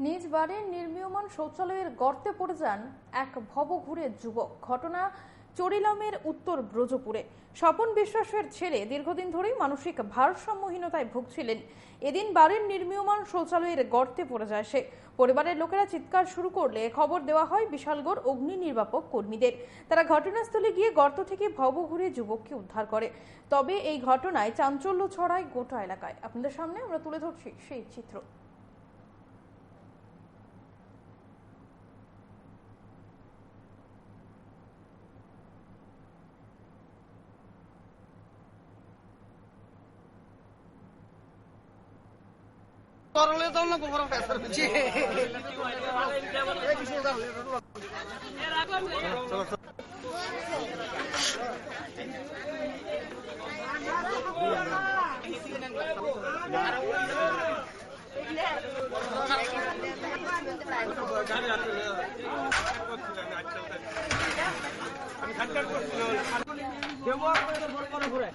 নিজ বাড়ির নির্মীয়মান শৌচালয়ের গর্তে পড়ে যান এক ভবঘুরে যুবক। ঘটনা চরিলামের উত্তর ব্রজপুরে। স্বপন বিশ্বাসের ছেলে দীর্ঘদিন ধরেই মানসিক ভারসাম্যহীনতায় ভুগছিলেন। এদিন বাড়ির নির্মীয়মান শৌচালয়ের গর্তে পড়ে যায় সে। পরিবারের লোকেরা চিৎকার শুরু করলে খবর দেওয়া হয় বিশালগড় অগ্নি নির্বাপক কর্মীদের। তারা ঘটনাস্থলে গিয়ে গর্ত থেকে ভবঘুরে যুবককে উদ্ধার করে। তবে এই ঘটনায় চাঞ্চল্য ছড়ায় গোটা এলাকায়। আপনাদের সামনে আমরা তুলে ধরছি সেই চিত্র। করলে তো না গোবর প্রেসার আছে আমি ঠাট্টার করছি দেবো করে ঘুরে